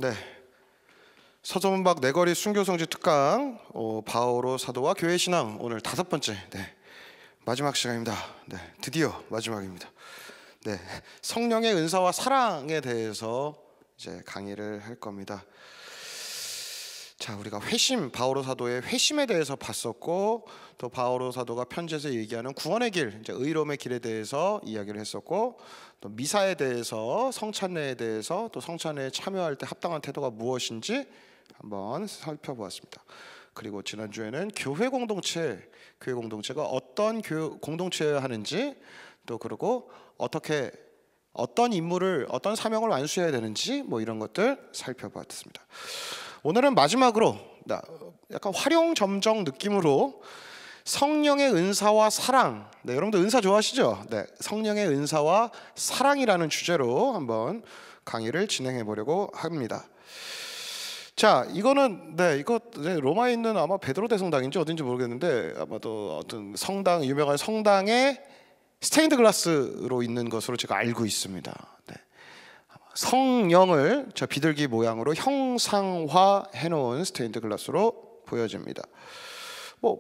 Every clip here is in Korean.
네, 서점은박 네거리 순교성지 특강 바오로 사도와 교회 신앙 오늘 5번째 마지막 시간입니다. 드디어 마지막입니다. 성령의 은사와 사랑에 대해서 이제 강의를 할 겁니다. 자, 우리가 회심, 바오로 사도의 회심에 대해서 봤었고, 또 바오로 사도가 편지에서 얘기하는 구원의 길, 이제 의로움의 길에 대해서 이야기를 했었고, 또 미사에 대해서, 성찬례에 대해서, 또 성찬례에 참여할 때 합당한 태도가 무엇인지 한번 살펴보았습니다. 그리고 지난주에는 교회 공동체가 어떤 공동체여야 하는지, 또 그리고 어떤 임무를, 어떤 사명을 완수해야 되는지 이런 것들 살펴봤습니다. 오늘은 마지막으로 약간 활용점정 느낌으로 성령의 은사와 사랑, 여러분들 은사 좋아하시죠? 성령의 은사와 사랑이라는 주제로 한번 강의를 진행해 보려고 합니다. 자, 이거는 이거 로마에 있는 아마 베드로 대성당인지 어딘지 모르겠는데, 아마도 어떤 성당, 유명한 성당에 스테인드 글라스로 있는 것으로 제가 알고 있습니다. 성령을 저 비둘기 모양으로 형상화해 놓은 스테인드 글라스로 보여집니다.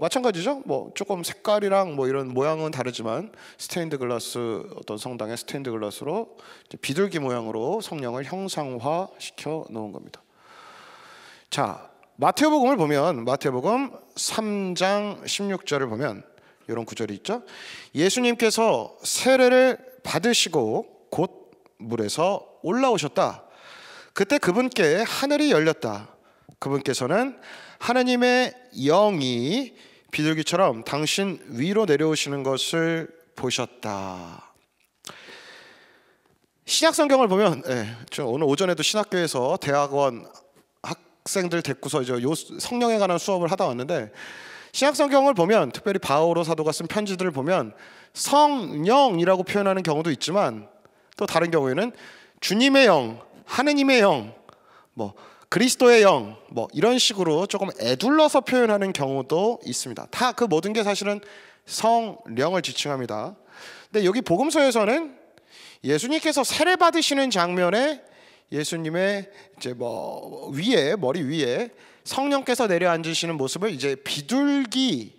마찬가지죠. 조금 색깔이랑 이런 모양은 다르지만 스테인드 글라스, 어떤 성당의 스테인드 글라스로 비둘기 모양으로 성령을 형상화 시켜 놓은 겁니다. 자, 마태복음을 보면 마태복음 3장 16절을 보면 이런 구절이 있죠. 예수님께서 세례를 받으시고 곧 물에서 올라오셨다. 그때 그분께 하늘이 열렸다. 그분께서는 하나님의 영이 비둘기처럼 당신 위로 내려오시는 것을 보셨다. 신약성경을 보면, 저 오늘 오전에도 신학교에서 대학원 학생들 데리고서 이제 성령에 관한 수업을 하다 왔는데, 신약성경을 보면 특별히 바오로 사도가 쓴 편지들을 보면 성령이라고 표현하는 경우도 있지만, 또 다른 경우에는 주님의 영, 하느님의 영, 그리스도의 영, 이런 식으로 조금 애둘러서 표현하는 경우도 있습니다. 다 그 모든 게 사실은 성령을 지칭합니다. 근데 여기 복음서에서는 예수님께서 세례 받으시는 장면에 예수님의 이제 머리 위에 성령께서 내려앉으시는 모습을 이제 비둘기의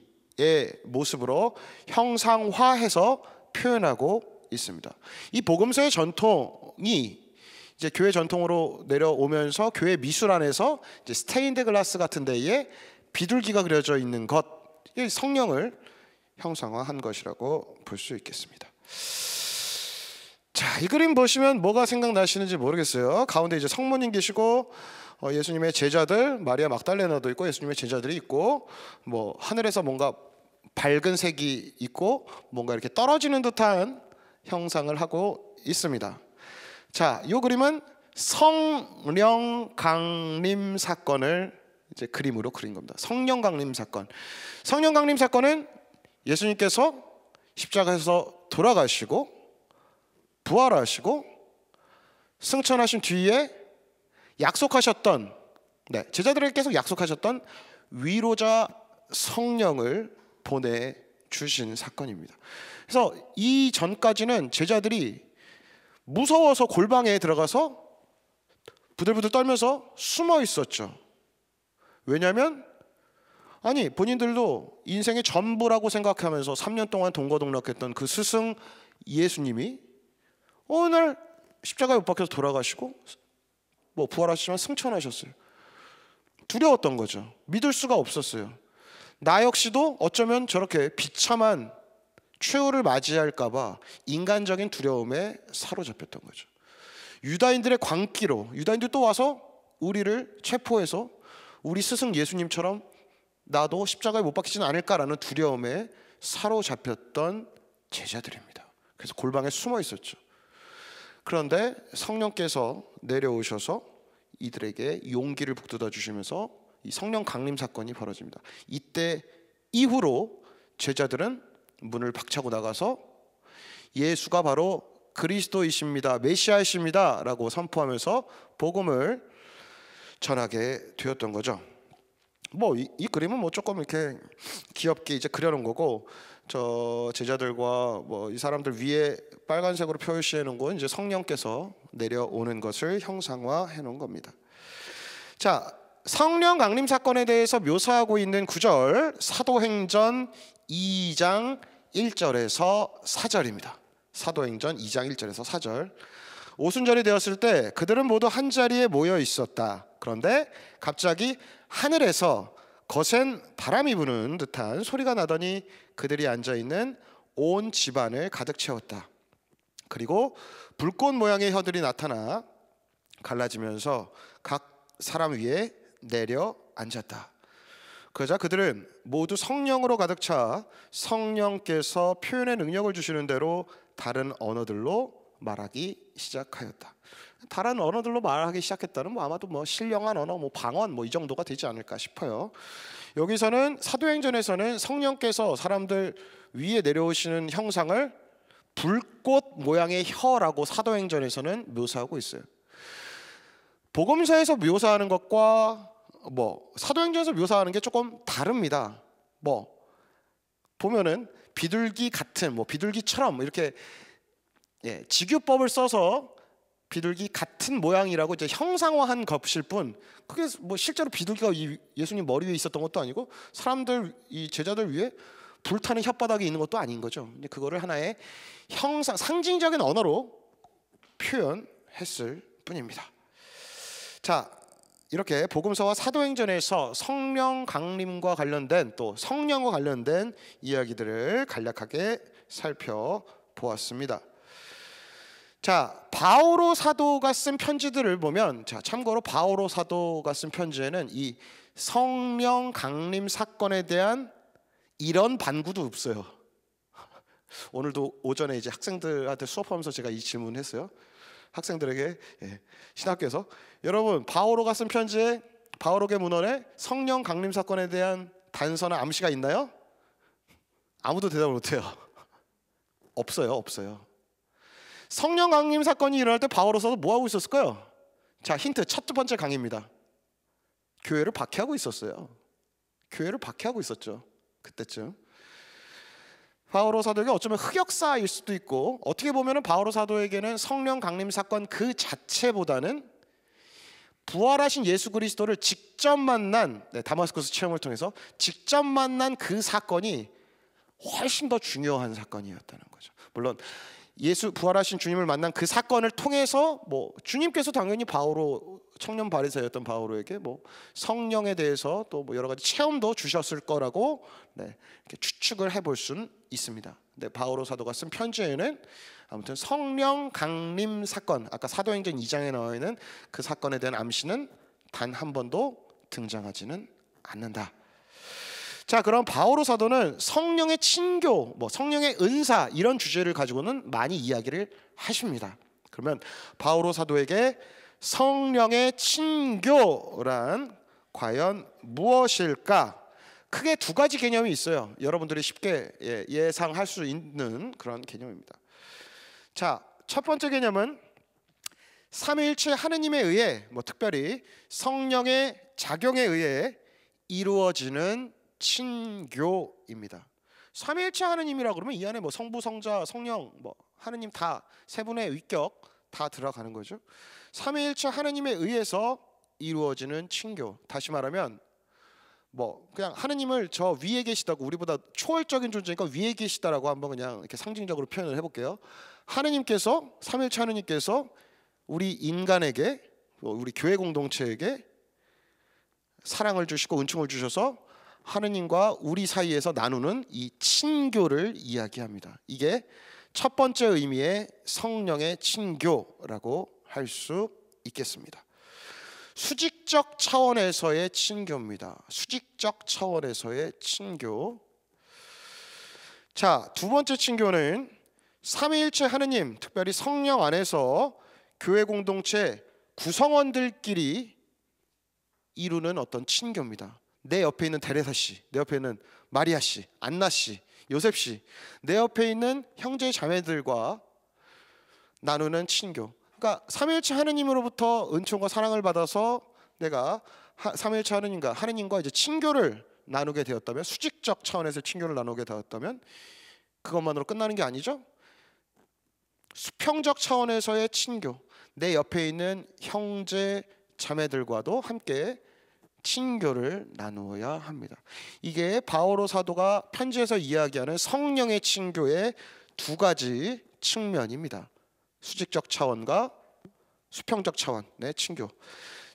모습으로 형상화해서 표현하고 있습니다. 이 복음서의 전통이 이제 교회 전통으로 내려오면서 교회 미술 안에서 이제 스테인드 글라스 같은 데에 비둘기가 그려져 있는 것, 이 성령을 형상화한 것이라고 볼 수 있겠습니다. 자, 이 그림 보시면 뭐가 생각나시는지 모르겠어요. 가운데 이제 성모님 계시고, 예수님의 제자들, 마리아 막달레나도 있고 예수님의 제자들이 있고, 하늘에서 뭔가 밝은 색이 있고 뭔가 이렇게 떨어지는 듯한 형상을 하고 있습니다. 자, 이 그림은 성령 강림 사건을 이제 그림으로 그린 겁니다. 성령 강림 사건. 성령 강림 사건은 예수님께서 십자가에서 돌아가시고 부활하시고 승천하신 뒤에 약속하셨던, 제자들에게 계속 약속하셨던 위로자 성령을 보내주신 사건입니다. 그래서 이 전까지는 제자들이 무서워서 골방에 들어가서 부들부들 떨면서 숨어 있었죠. 왜냐하면 본인들도 인생의 전부라고 생각하면서 3년 동안 동거동락했던 그 스승 예수님이 어느 날 십자가에 못 박혀서 돌아가시고 부활하시지만 승천하셨어요. 두려웠던 거죠. 믿을 수가 없었어요. 나 역시도 어쩌면 저렇게 비참한 최후를 맞이할까봐 인간적인 두려움에 사로잡혔던 거죠. 유다인들의 광기로 유다인들 또 와서 우리를 체포해서 우리 스승 예수님처럼 나도 십자가에 못 박히지는 않을까라는 두려움에 사로잡혔던 제자들입니다. 그래서 골방에 숨어 있었죠. 그런데 성령께서 내려오셔서 이들에게 용기를 북돋아 주시면서 이 성령 강림 사건이 벌어집니다. 이때 이후로 제자들은 문을 박차고 나가서 예수가 바로 그리스도이십니다, 메시아이십니다 라고 선포하면서 복음을 전하게 되었던 거죠. 이 그림은 조금 이렇게 귀엽게 이제 그려놓은 거고, 저 제자들과 이 사람들 위에 빨간색으로 표시해 놓은 건 이제 성령께서 내려오는 것을 형상화해 놓은 겁니다. 자, 성령 강림 사건에 대해서 묘사하고 있는 구절 사도행전 2장 1절에서 4절입니다. 사도행전 2장 1절에서 4절. 오순절이 되었을 때 그들은 모두 한 자리에 모여 있었다. 그런데 갑자기 하늘에서 거센 바람이 부는 듯한 소리가 나더니 그들이 앉아있는 온 집안을 가득 채웠다. 그리고 불꽃 모양의 혀들이 나타나 갈라지면서 각 사람 위에 내려 앉았다. 그러자 그들은 모두 성령으로 가득 차 성령께서 표현의 능력을 주시는 대로 다른 언어들로 말하기 시작하였다. 다른 언어들로 말하기 시작했다는 아마도 신령한 언어, 방언 이 정도가 되지 않을까 싶어요. 여기서는 사도행전에서는 성령께서 사람들 위에 내려오시는 형상을 불꽃 모양의 혀라고 사도행전에서는 묘사하고 있어요. 복음서에서 묘사하는 것과 사도행전에서 묘사하는 게 조금 다릅니다. 보면은 비둘기 같은 비둘기처럼 이렇게 직유법을 써서 비둘기 같은 모양이라고 이제 형상화한 것일 뿐, 그게 실제로 비둘기가 예수님 머리 위에 있었던 것도 아니고 사람들 이 제자들 위에 불타는 혓바닥이 있는 것도 아닌 거죠. 그거를 하나의 형상, 상징적인 언어로 표현했을 뿐입니다. 자, 이렇게 복음서와 사도행전에서 성령 강림과 관련된 또 성령과 관련된 이야기들을 간략하게 살펴보았습니다. 자, 바오로 사도가 쓴 편지들을 보면, 참고로 바오로 사도가 쓴 편지에는 이 성령 강림 사건에 대한 이런 반구도 없어요. 오늘도 오전에 이제 학생들한테 수업하면서 제가 이 질문했어요. 학생들에게 신학교에서 여러분, 바오로가 쓴 편지에, 바오로의 문헌에 성령 강림 사건에 대한 단서나 암시가 있나요? 아무도 대답을 못해요. 없어요. 성령 강림 사건이 일어날 때 바오로서도 뭐 하고 있었을까요? 자, 힌트 첫 번째 강의입니다. 교회를 박해하고 있었어요. 교회를 박해하고 있었죠. 그때쯤 바오로 사도에게 어쩌면 흑역사일 수도 있고, 어떻게 보면 바오로 사도에게는 성령 강림 사건 그 자체보다는 부활하신 예수 그리스도를 직접 만난 다마스커스 체험을 통해서 직접 만난 그 사건이 훨씬 더 중요한 사건이었다는 거죠. 물론 예수 부활하신 주님을 만난 그 사건을 통해서 주님께서 당연히 바오로 청년 바리새였던 바오로에게 성령에 대해서 또 여러 가지 체험도 주셨을 거라고 이렇게 추측을 해볼 수는 있습니다. 근데 바오로 사도가 쓴 편지에는 아무튼 성령 강림 사건, 아까 사도행전 2장에 나와 있는 그 사건에 대한 암시는 단 한 번도 등장하지는 않는다. 자, 그럼 바오로 사도는 성령의 친교, 성령의 은사 이런 주제를 가지고는 많이 이야기를 하십니다. 그러면 바오로 사도에게 성령의 친교란 과연 무엇일까? 크게 두 가지 개념이 있어요. 여러분들이 쉽게 예상할 수 있는 그런 개념입니다. 자, 첫 번째 개념은 삼위일체 하느님에 의해, 특별히 성령의 작용에 의해 이루어지는 친교입니다. 삼위일체 하느님이라 그러면 이 안에 성부, 성자, 성령, 하느님 다 세 분의 위격 다 들어가는 거죠. 삼위일체 하느님에 의해서 이루어지는 친교. 다시 말하면 그냥 하느님을 저 위에 계시다고, 우리보다 초월적인 존재니까 위에 계시다라고 한번 그냥 이렇게 상징적으로 표현을 해볼게요. 하느님께서, 삼위일체 하느님께서 우리 인간에게, 우리 교회 공동체에게 사랑을 주시고 은총을 주셔서 하느님과 우리 사이에서 나누는 이 친교를 이야기합니다. 이게 첫 번째 의미의 성령의 친교라고 할 수 있겠습니다. 수직적 차원에서의 친교입니다. 수직적 차원에서의 친교. 자, 두 번째 친교는 삼위일체 하느님, 특별히 성령 안에서 교회 공동체 구성원들끼리 이루는 어떤 친교입니다. 내 옆에 있는 데레사 씨, 내 옆에 있는 마리아 씨, 안나 씨, 요셉 씨, 내 옆에 있는 형제 자매들과 나누는 친교. 그러니까 삼위일체 하느님으로부터 은총과 사랑을 받아서 내가 삼위일체 하느님과 이제 친교를 나누게 되었다면, 수직적 차원에서 친교를 나누게 되었다면 그것만으로 끝나는 게 아니죠. 수평적 차원에서의 친교, 내 옆에 있는 형제 자매들과도 함께 친교를 나누어야 합니다. 이게 바오로 사도가 편지에서 이야기하는 성령의 친교의 두 가지 측면입니다. 수직적 차원과 수평적 차원의 친교.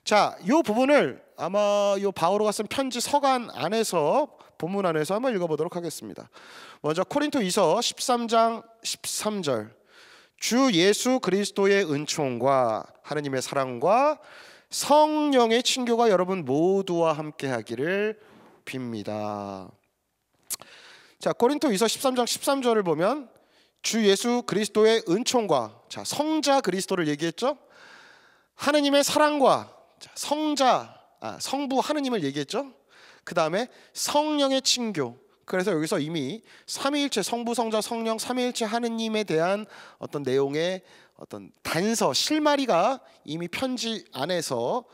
자, 이 부분을 아마 이 바오로가 쓴 편지 서간 안에서 본문 안에서 한번 읽어보도록 하겠습니다. 먼저 고린토이서 13장 13절. 주 예수 그리스도의 은총과 하느님의 사랑과 성령의 친교가 여러분 모두와 함께 하기를 빕니다. 자, 고린토이서 13장 13절을 보면 주 예수 그리스도의 은총과, 자, 성자 그리스도를 얘기했죠. 하느님의 사랑과, 자, 성부 하느님을 얘기했죠. 그 다음에 성령의 친교. 그래서 여기서 이미 삼위일체, 성부, 성자, 성령, 삼위일체 하느님에 대한 어떤 내용의 어떤 단서, 실마리가 이미 편지 안에서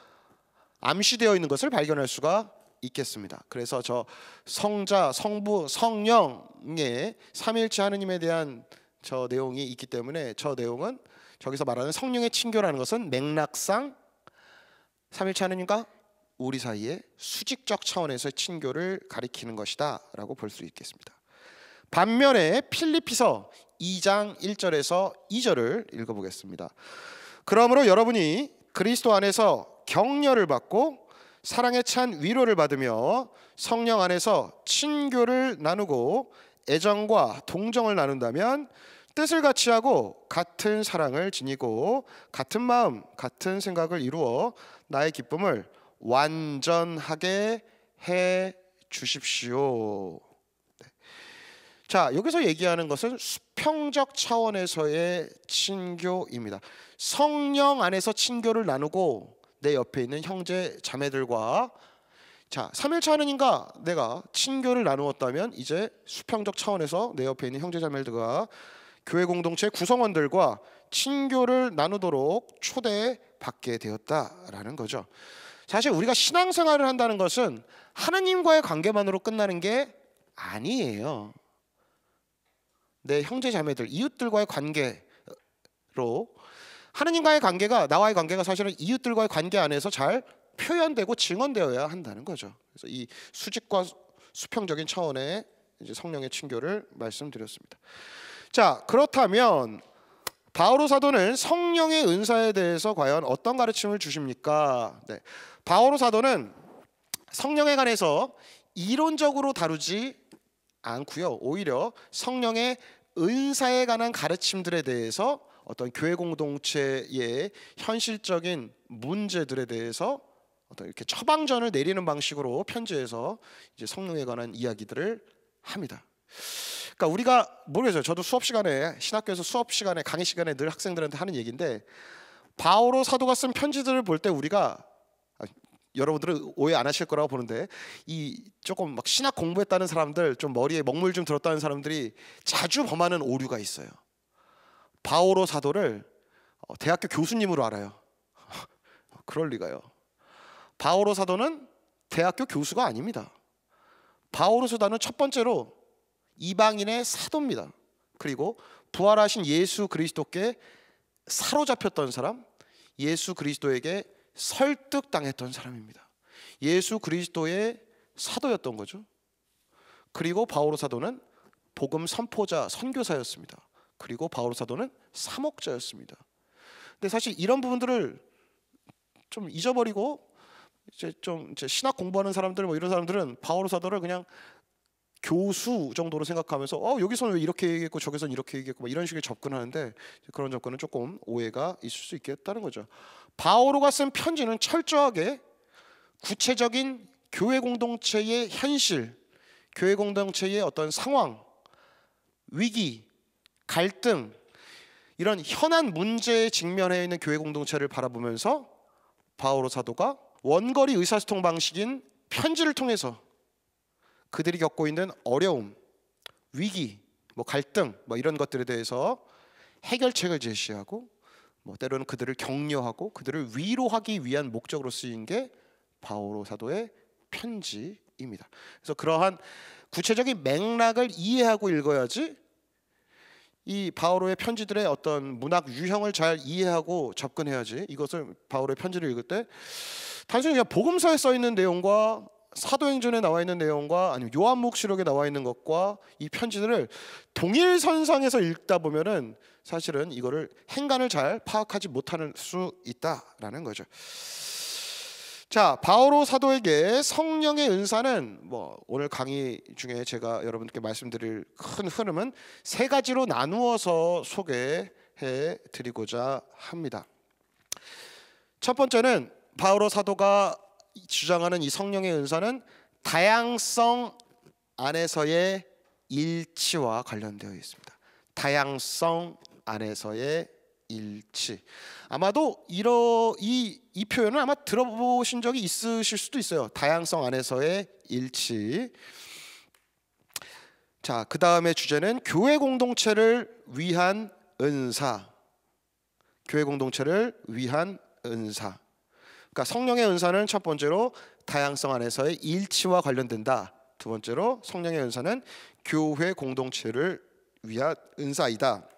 암시되어 있는 것을 발견할 수가 있겠습니다. 그래서 저 성자, 성부, 성령의 삼위일체 하느님에 대한 저 내용이 있기 때문에 저 내용은 저기서 말하는 성령의 친교라는 것은 맥락상 삼위일체 하느님과 우리 사이에 수직적 차원에서의 친교를 가리키는 것이다 라고 볼 수 있겠습니다. 반면에 필리피서 2장 1절에서 2절을 읽어보겠습니다. 그러므로 여러분이 그리스도 안에서 격려를 받고 사랑에 찬 위로를 받으며 성령 안에서 친교를 나누고 애정과 동정을 나눈다면 뜻을 같이 하고 같은 사랑을 지니고 같은 마음, 같은 생각을 이루어 나의 기쁨을 완전하게 해 주십시오. 네. 자, 여기서 얘기하는 것은 수평적 차원에서의 친교입니다. 성령 안에서 친교를 나누고 내 옆에 있는 형제 자매들과, 자, 삼일체 하느님과 내가 친교를 나누었다면 이제 수평적 차원에서 내 옆에 있는 형제 자매들과 교회 공동체 구성원들과 친교를 나누도록 초대받게 되었다라는 거죠. 사실 우리가 신앙생활을 한다는 것은 하나님과의 관계만으로 끝나는 게 아니에요. 내 형제 자매들, 이웃들과의 관계로, 하나님과의 관계가, 나와의 관계가 사실은 이웃들과의 관계 안에서 잘 표현되고 증언되어야 한다는 거죠. 그래서 이 수직과 수평적인 차원의 이제 성령의 친교를 말씀드렸습니다. 자, 그렇다면 바오로 사도는 성령의 은사에 대해서 과연 어떤 가르침을 주십니까? 네. 바오로 사도는 성령에 관해서 이론적으로 다루지 않고요. 오히려 성령의 은사에 관한 가르침들에 대해서 어떤 교회 공동체의 현실적인 문제들에 대해서 어떤 이렇게 처방전을 내리는 방식으로 편지에서 이제 성령에 관한 이야기들을 합니다. 그러니까 우리가 모르겠어요. 저도 수업 시간에, 신학교에서 수업 시간에, 강의 시간에 늘 학생들한테 하는 얘기인데, 바오로 사도가 쓴 편지들을 볼 때 우리가, 여러분들은 오해 안 하실 거라고 보는데, 이 조금 막 신학 공부했다는 사람들, 좀 머리에 먹물 좀 들었다는 사람들이 자주 범하는 오류가 있어요. 바오로 사도를 대학교 교수님으로 알아요. 그럴 리가요. 바오로 사도는 대학교 교수가 아닙니다. 바오로 사도는 첫 번째로 이방인의 사도입니다. 그리고 부활하신 예수 그리스도께 사로잡혔던 사람, 예수 그리스도에게 설득당했던 사람입니다. 예수 그리스도의 사도였던 거죠. 그리고 바오로 사도는 복음 선포자, 선교사였습니다. 그리고 바오로 사도는 사목자였습니다. 근데 사실 이런 부분들을 좀 잊어버리고 이제 신학 공부하는 사람들, 뭐 이런 사람들은 바오로 사도를 그냥 교수 정도로 생각하면서 여기서는 왜 이렇게 얘기했고 저기서는 이렇게 얘기했고 이런 식의 접근하는데, 그런 접근은 조금 오해가 있을 수 있겠다는 거죠. 바오로가 쓴 편지는 철저하게 구체적인 교회 공동체의 현실, 교회 공동체의 어떤 상황, 위기, 갈등, 이런 현안 문제에 직면해 있는 교회 공동체를 바라보면서 바오로 사도가 원거리 의사소통 방식인 편지를 통해서 그들이 겪고 있는 어려움, 위기, 갈등, 이런 것들에 대해서 해결책을 제시하고, 때로는 그들을 격려하고 그들을 위로하기 위한 목적으로 쓰인 게 바오로 사도의 편지입니다. 그래서 그러한 구체적인 맥락을 이해하고 읽어야지 이 바오로의 편지들의 어떤 문학 유형을 잘 이해하고 접근해야지 이것을 바오로의 편지를 읽을 때 단순히 그냥 복음서에 써 있는 내용과 사도행전에 나와 있는 내용과 아니면 요한복음시록에 나와 있는 것과 이 편지들을 동일선상에서 읽다 보면은 사실은 이거를 행간을 잘 파악하지 못할 수 있다라는 거죠. 자, 바오로 사도에게 성령의 은사는 뭐 오늘 강의 중에 제가 여러분께 말씀드릴 큰 흐름은 세 가지로 나누어서 소개해 드리고자 합니다. 첫 번째는 바오로 사도가 주장하는 이 성령의 은사는 다양성 안에서의 일치와 관련되어 있습니다. 다양성 안에서의 일치. 아마도 이 표현을 아마 들어보신 적이 있으실 수도 있어요. 다양성 안에서의 일치. 자, 그 다음에 주제는 교회 공동체를 위한 은사. 교회 공동체를 위한 은사. 그러니까 성령의 은사는 첫 번째로 다양성 안에서의 일치와 관련된다. 두 번째로 성령의 은사는 교회 공동체를 위한 은사이다.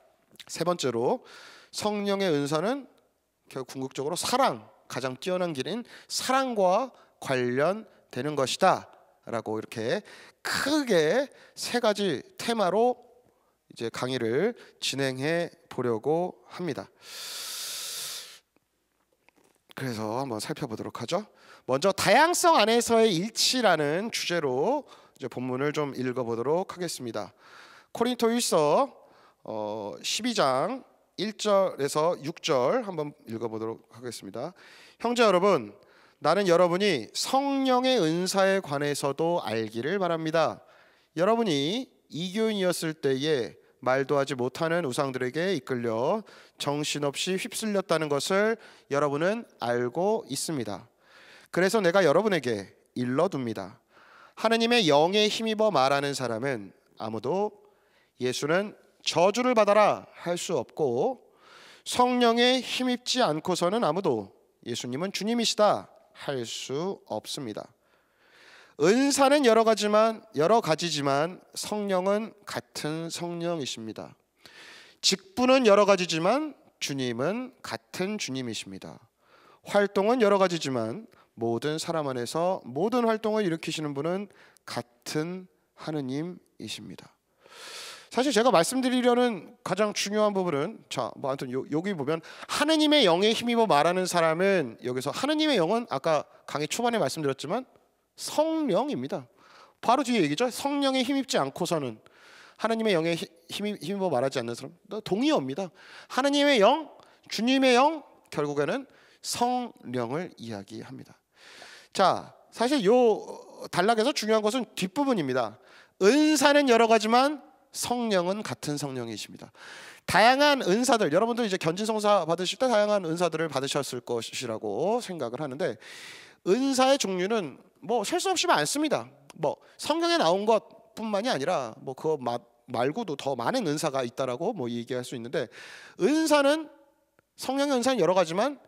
세 번째로 성령의 은사는 결국 궁극적으로 사랑, 가장 뛰어난 길인 사랑과 관련되는 것이다 라고 이렇게 크게 세 가지 테마로 이제 강의를 진행해 보려고 합니다. 그래서 한번 살펴보도록 하죠. 먼저 다양성 안에서의 일치라는 주제로 이제 본문을 좀 읽어보도록 하겠습니다. 고린토일서 12장 1절에서 6절 한번 읽어보도록 하겠습니다. 형제 여러분, 나는 여러분이 성령의 은사에 관해서도 알기를 바랍니다. 여러분이 이교인이었을 때에 말도 하지 못하는 우상들에게 이끌려 정신없이 휩쓸렸다는 것을 여러분은 알고 있습니다. 그래서 내가 여러분에게 일러둡니다. 하느님의 영에 힘입어 말하는 사람은 아무도 예수는 저주를 받아라 할 수 없고 성령에 힘입지 않고서는 아무도 예수님은 주님이시다 할 수 없습니다. 은사는 여러 가지지만 성령은 같은 성령이십니다. 직분은 여러 가지지만 주님은 같은 주님이십니다. 활동은 여러 가지지만 모든 사람 안에서 모든 활동을 일으키시는 분은 같은 하느님이십니다. 사실 제가 말씀드리려는 가장 중요한 부분은 아무튼 여기 보면 하느님의 영에 힘입어 말하는 사람은 여기서 하느님의 영은 아까 강의 초반에 말씀드렸지만 성령입니다. 바로 뒤에 얘기죠. 성령에 힘입지 않고서는 하느님의 영에 힘입어 말하지 않는 사람 동의어입니다. 하느님의 영, 주님의 영 결국에는 성령을 이야기합니다. 자, 사실 요 단락에서 중요한 것은 뒷부분입니다. 은사는 여러 가지만 성령은 같은 성령이십니다. 다양한 은사들, 여러분들 이제 견진성사 받으실 때 다양한 은사들을 받으셨을 것이라고 생각을 하는데 은사의 종류는 뭐 셀 수 없이 많습니다. 뭐 성경에 나온 것뿐만이 아니라 뭐 그거 말고도 더 많은 은사가 있다라고 뭐 얘기할 수 있는데 은사는 성령의 은사는 여러 가지만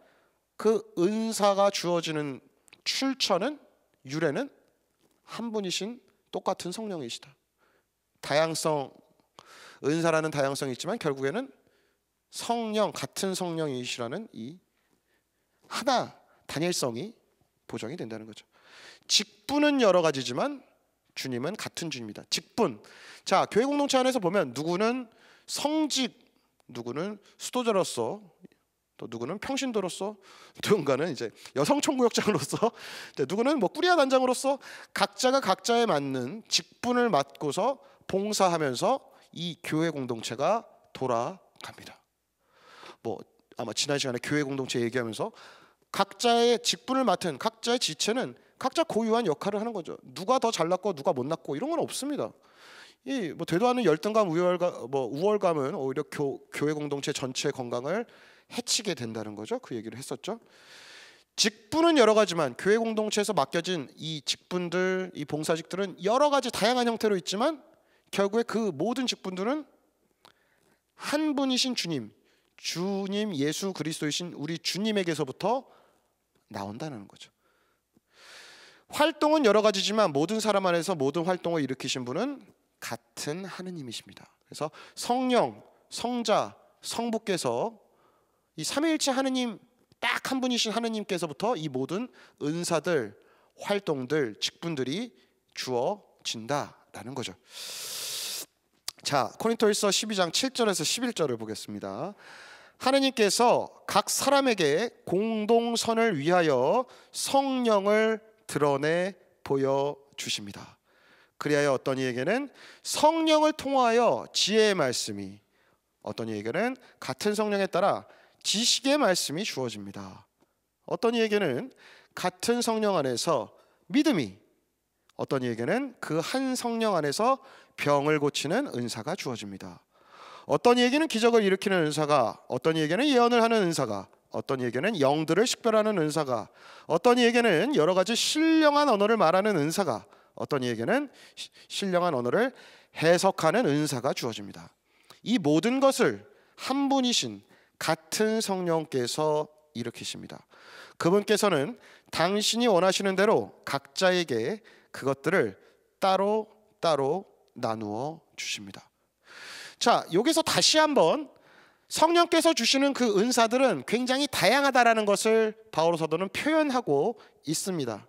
그 은사가 주어지는 출처는 유래는 한 분이신 똑같은 성령이시다. 다양성, 은사라는 다양성이 있지만 결국에는 성령, 같은 성령이시라는 이 하나 단일성이 보장이 된다는 거죠. 직분은 여러 가지지만 주님은 같은 주님이다. 직분. 자, 교회 공동체 안에서 보면 누구는 성직, 누구는 수도자로서, 또 누구는 평신도로서, 누군가는 이제 여성총구역장으로서, 누구는 뭐 꾸리아 단장으로서 각자가 각자에 맞는 직분을 맡고서 봉사하면서 이 교회 공동체가 돌아갑니다. 뭐 아마 지난 시간에 교회 공동체 얘기하면서 각자의 직분을 맡은 각자의 지체는 각자 고유한 역할을 하는 거죠. 누가 더 잘났고 누가 못났고 이런 건 없습니다. 이 뭐 되도 않은 열등감, 우월감은 오히려 교회 공동체 전체 건강을 해치게 된다는 거죠. 그 얘기를 했었죠. 직분은 여러 가지만 교회 공동체에서 맡겨진 이 직분들, 이 봉사직들은 여러 가지 다양한 형태로 있지만 결국에 그 모든 직분들은 한 분이신 주님 예수 그리스도이신 우리 주님에게서부터 나온다는 거죠. 활동은 여러 가지지만 모든 사람 안에서 모든 활동을 일으키신 분은 같은 하느님이십니다. 그래서 성령, 성자, 성부께서 이 삼위일체 하느님 딱 한 분이신 하느님께서부터 이 모든 은사들, 활동들, 직분들이 주어진다라는 거죠. 자, 고린토일서 12장 7절에서 11절을 보겠습니다. 하느님께서 각 사람에게 공동선을 위하여 성령을 드러내 보여주십니다. 그리하여 어떤 이에게는 성령을 통하여 지혜의 말씀이, 어떤 이에게는 같은 성령에 따라 지식의 말씀이 주어집니다. 어떤 이에게는 같은 성령 안에서 믿음이, 어떤 이에게는 그 한 성령 안에서 병을 고치는 은사가 주어집니다. 어떤 이에게는 기적을 일으키는 은사가, 어떤 이에게는 예언을 하는 은사가, 어떤 이에게는 영들을 식별하는 은사가, 어떤 이에게는 여러 가지 신령한 언어를 말하는 은사가, 어떤 이에게는 신령한 언어를 해석하는 은사가 주어집니다. 이 모든 것을 한 분이신 같은 성령께서 일으키십니다. 그분께서는 당신이 원하시는 대로 각자에게 그것들을 따로 나누어 주십니다. 자, 여기서 다시 한번 성령께서 주시는 그 은사들은 굉장히 다양하다라는 것을 바오로 사도는 표현하고 있습니다.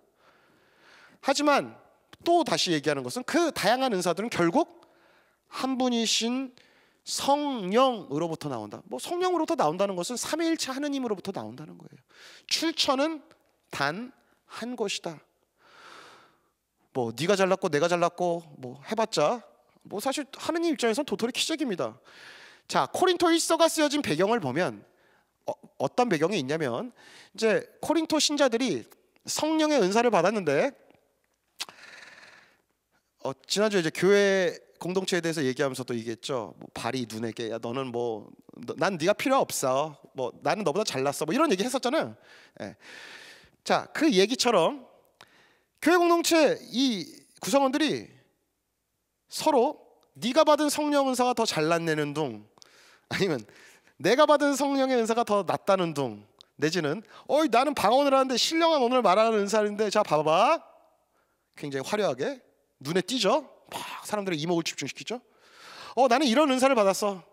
하지만 또 다시 얘기하는 것은 그 다양한 은사들은 결국 한 분이신 성령으로부터 나온다. 뭐 성령으로부터 나온다는 것은 삼위일체 하느님으로부터 나온다는 거예요. 출처는 단 한 곳이다. 뭐 네가 잘났고 내가 잘났고 뭐 해봤자 뭐 사실 하느님 입장에서는 도토리 키재기입니다. 자, 코린토 1서가 쓰여진 배경을 보면 어떤 배경이 있냐면, 이제 코린토 신자들이 성령의 은사를 받았는데 지난주에 이제 교회 공동체에 대해서 얘기하면서 또 얘기했죠. 뭐 발이 눈에게, 야 너는 뭐 난 네가 필요 없어, 뭐 나는 너보다 잘났어, 뭐 이런 얘기 했었잖아요. 예. 자, 그 얘기처럼 교회 공동체 이 구성원들이 서로 네가 받은 성령 은사가 더 잘났냐는 둥, 아니면 내가 받은 성령의 은사가 더 낫다는 둥, 내지는 나는 방언을 하는데 신령한 언어를 말하는 은사인데 자 봐봐, 굉장히 화려하게 눈에 띄죠. 막 사람들의 이목을 집중시키죠. 나는 이런 은사를 받았어.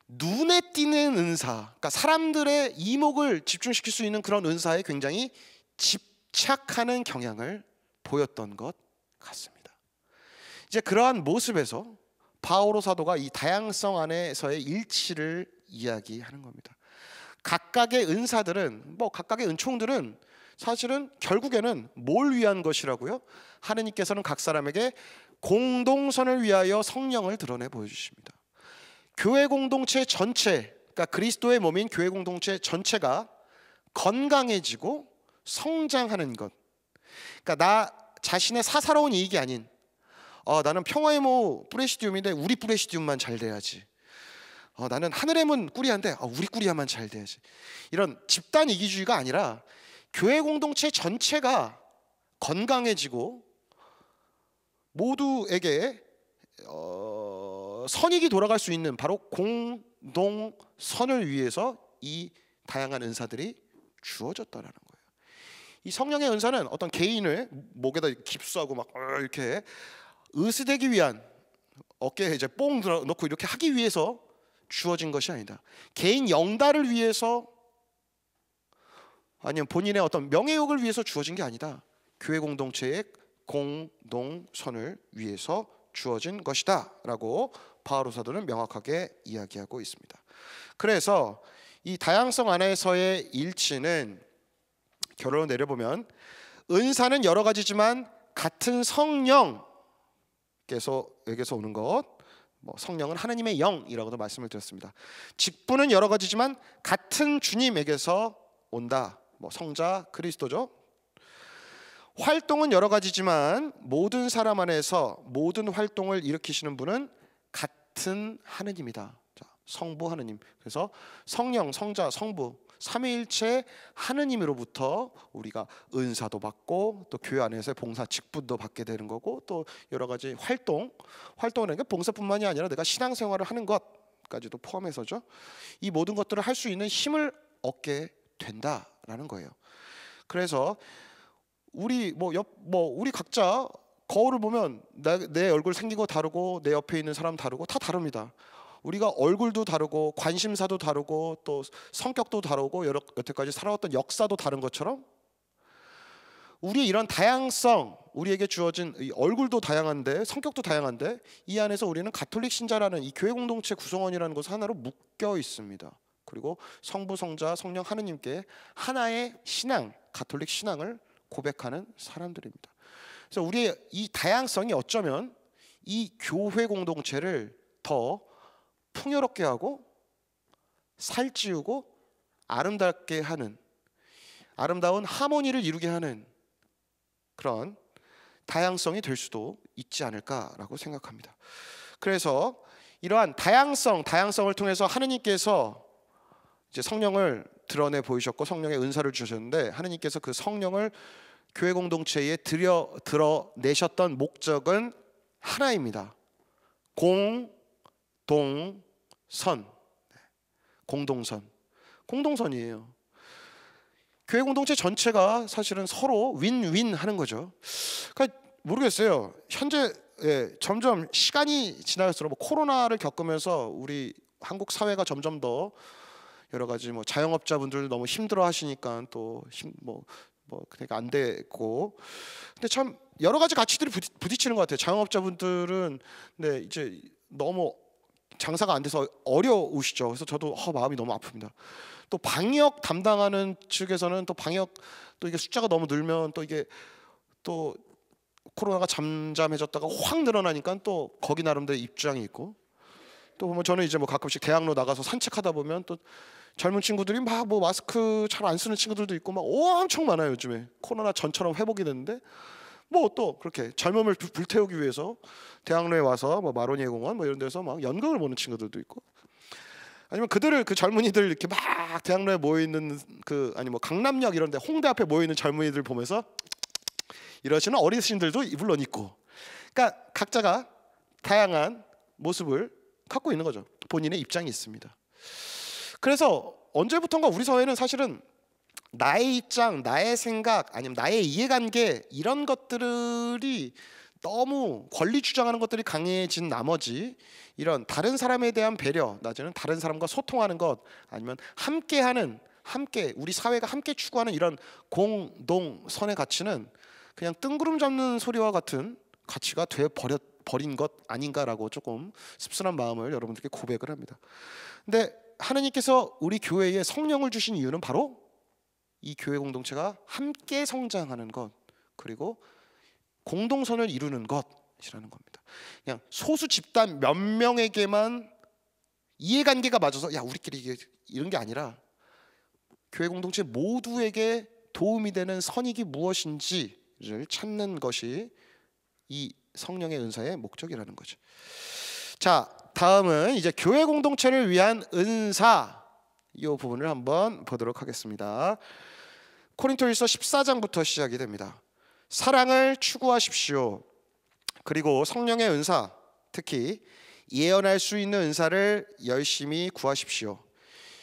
눈에 띄는 은사, 그러니까 사람들의 이목을 집중시킬 수 있는 그런 은사에 굉장히 집착하는 경향을 보였던 것 같습니다. 이제 그러한 모습에서 바오로 사도가 이 다양성 안에서의 일치를 이야기하는 겁니다. 각각의 은사들은, 뭐 각각의 은총들은 사실은 결국에는 뭘 위한 것이라고요? 하느님께서는 각 사람에게 공동선을 위하여 성령을 드러내 보여주십니다. 교회 공동체 전체, 그러니까 그리스도의 몸인 교회 공동체 전체가 건강해지고 성장하는 것, 그러니까 나 자신의 사사로운 이익이 아닌 나는 평화의 모 프레시디움인데 우리 프레시디움만 잘 돼야지, 나는 하늘의 문 꾸리아인데 우리 꾸리아만 잘 돼야지, 이런 집단 이기주의가 아니라 교회 공동체 전체가 건강해지고 모두에게 선익이 돌아갈 수 있는 바로 공동선을 위해서 이 다양한 은사들이 주어졌다라는 거예요. 이 성령의 은사는 어떤 개인을 목에다 깁스하고 막 이렇게 의스대기 위한, 어깨에 이제 뽕 넣고 이렇게 하기 위해서 주어진 것이 아니다. 개인 영달을 위해서, 아니면 본인의 어떤 명예욕을 위해서 주어진 게 아니다. 교회 공동체의 공동선을 위해서 주어진 것이다 라고 바오로 사도는 명확하게 이야기하고 있습니다. 그래서 이 다양성 안에서의 일치는 결론을 내려보면 은사는 여러 가지지만 같은 성령께서에게서 오는 것, 뭐 성령은 하나님의 영이라고도 말씀을 드렸습니다. 직분은 여러 가지지만 같은 주님에게서 온다. 뭐 성자 그리스도죠. 활동은 여러 가지지만 모든 사람 안에서 모든 활동을 일으키시는 분은 같은 하느님이다. 자, 성부 하느님. 그래서 성령, 성자, 성부 삼위일체 하느님으로부터 우리가 은사도 받고 또 교회 안에서의 봉사 직분도 받게 되는 거고, 또 여러 가지 활동이라는 게 봉사뿐만이 아니라 내가 신앙생활을 하는 것까지도 포함해서죠. 이 모든 것들을 할 수 있는 힘을 얻게 된다라는 거예요. 그래서 우리 우리 각자 거울을 보면 내 얼굴 생긴 거 다르고 내 옆에 있는 사람 다르고 다 다릅니다. 우리가 얼굴도 다르고 관심사도 다르고 또 성격도 다르고 여태까지 살아왔던 역사도 다른 것처럼 우리의 이런 다양성, 우리에게 주어진 이 얼굴도 다양한데 성격도 다양한데 이 안에서 우리는 가톨릭 신자라는 이 교회 공동체 구성원이라는 것을 하나로 묶여 있습니다. 그리고 성부, 성자, 성령 하느님께 하나의 신앙, 가톨릭 신앙을 고백하는 사람들입니다. 그래서 우리의 이 다양성이 어쩌면 이 교회 공동체를 더 풍요롭게 하고 살찌우고 아름답게 하는, 아름다운 하모니를 이루게 하는 그런 다양성이 될 수도 있지 않을까라고 생각합니다. 그래서 이러한 다양성을 통해서 하느님께서 이제 성령을 드러내 보이셨고 성령의 은사를 주셨는데, 하느님께서 그 성령을 교회 공동체에 드러내셨던 목적은 하나입니다. 공동선이에요. 교회 공동체 전체가 사실은 서로 윈윈 하는 거죠. 그러니까 모르겠어요. 현재 점점 시간이 지날수록 코로나를 겪으면서 우리 한국 사회가 점점 더 여러 가지 자영업자분들 너무 힘들어 하시니까 또 그러니까 안 되고, 근데 참 여러 가지 가치들이 부딪히는 것 같아요. 자영업자분들은 이제 너무 장사가 안 돼서 어려우시죠. 그래서 저도 마음이 너무 아픕니다. 또 방역 담당하는 측에서는 또 방역 또 이게 숫자가 너무 늘면 또 이게 또 코로나가 잠잠해졌다가 확 늘어나니까 또 거기 나름대로 입장이 있고, 또 보면 저는 이제 가끔씩 대학로 나가서 산책하다 보면 또 젊은 친구들이 마스크 잘 안 쓰는 친구들도 있고 엄청 많아요. 요즘에 코로나 전처럼 회복이 됐는데 또 그렇게 젊음을 불태우기 위해서 대학로에 와서 마로니에 공원 이런 데서 연극을 보는 친구들도 있고, 아니면 그 젊은이들 이렇게 막 대학로에 모여 있는 아니 강남역 이런 데 홍대 앞에 모여 있는 젊은이들 보면서 이러시는 어르신들도 물론 있고, 그러니까 각자가 다양한 모습을 갖고 있는 거죠. 본인의 입장이 있습니다. 그래서 언제부턴가 우리 사회는 사실은 나의 입장, 나의 생각, 아니면 나의 이해관계 이런 것들이 너무 권리 주장하는 것들이 강해진 나머지 이런 다른 사람에 대한 배려, 낮에는 다른 사람과 소통하는 것, 아니면 함께 우리 사회가 함께 추구하는 이런 공동선의 가치는 그냥 뜬구름 잡는 소리와 같은 가치가 버린 것 아닌가라고 조금 씁쓸한 마음을 여러분들께 고백을 합니다. 근데 하느님께서 우리 교회에 성령을 주신 이유는 바로 이 교회 공동체가 함께 성장하는 것, 그리고 공동선을 이루는 것이라는 겁니다. 그냥 소수 집단 몇 명에게만 이해관계가 맞아서 우리끼리 이런 게 아니라 교회 공동체 모두에게 도움이 되는 선익이 무엇인지를 찾는 것이 이 성령의 은사의 목적이라는 거죠. 자, 다음은 이제 교회 공동체를 위한 은사, 이 부분을 한번 보도록 하겠습니다. 코린토일서 14장부터 시작이 됩니다. 사랑을 추구하십시오. 그리고 성령의 은사, 특히 예언할 수 있는 은사를 열심히 구하십시오.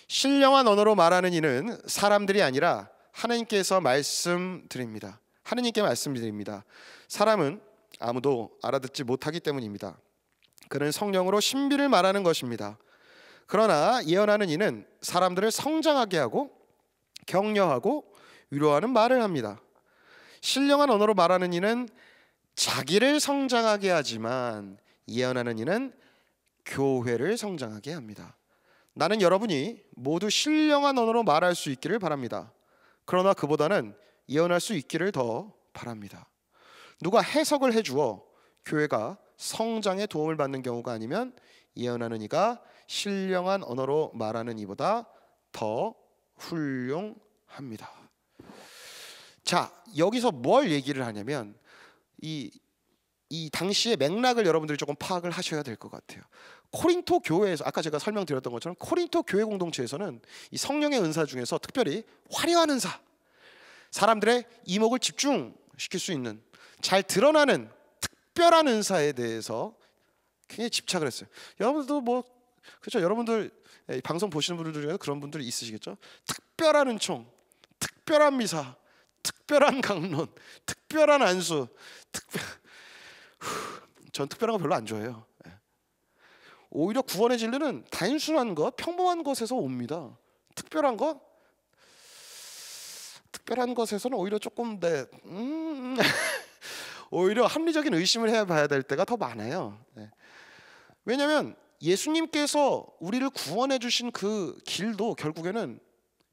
신령한 언어로 말하는 이는 사람들이 아니라 하느님께 말씀드립니다. 사람은 아무도 알아듣지 못하기 때문입니다. 그는 성령으로 신비를 말하는 것입니다. 그러나 예언하는 이는 사람들을 성장하게 하고 격려하고 위로하는 말을 합니다. 신령한 언어로 말하는 이는 자기를 성장하게 하지만 예언하는 이는 교회를 성장하게 합니다. 나는 여러분이 모두 신령한 언어로 말할 수 있기를 바랍니다. 그러나 그보다는 예언할 수 있기를 더 바랍니다. 누가 해석을 해주어 교회가 성장에 도움을 받는 경우가 아니면 예언하는 이가 신령한 언어로 말하는 이보다 더 훌륭합니다. 자, 여기서 뭘 얘기를 하냐면 이 당시의 맥락을 여러분들이 조금 파악을 하셔야 될 것 같아요. 코린토 교회에서, 아까 제가 설명드렸던 것처럼 코린토 교회 공동체에서는 이 성령의 은사 중에서 특별히 화려한 은사, 사람들의 이목을 집중시킬 수 있는 잘 드러나는 특별한 은사에 대해서 굉장히 집착을 했어요. 여러분들도 그렇죠. 여러분들 방송 보시는 분들 중에 그런 분들이 있으시겠죠. 특별한 은총, 특별한 미사, 특별한 강론, 특별한 안수, 전 특별한 거 별로 안 좋아해요. 오히려 구원의 진리는 단순한 것, 평범한 것에서 옵니다. 특별한 것? 특별한 것에서는 오히려 조금 오히려 합리적인 의심을 해봐야 될 때가 더 많아요. 네. 왜냐하면 예수님께서 우리를 구원해 주신 그 길도 결국에는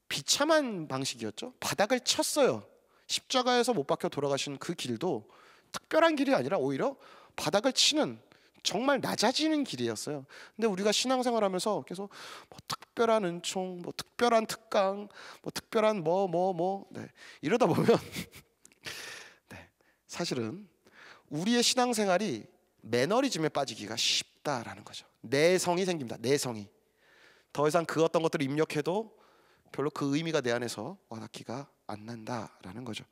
비참한 방식이었죠. 바닥을 쳤어요. 십자가에서 못 박혀 돌아가신 그 길도 특별한 길이 아니라 오히려 바닥을 치는 정말 낮아지는 길이었어요. 근데 우리가 신앙생활하면서 계속 뭐 특별한 은총, 뭐 특별한 특강, 뭐 특별한 네. 이러다 보면 네. 사실은 우리의 신앙생활이 매너리즘에 빠지기가 쉽다라는 거죠. 내성이 생깁니다. 내성이. 더 이상 그 어떤 것들을 입력해도 별로 그 의미가 내 안에서 와닿기가 안 난다라는 거죠.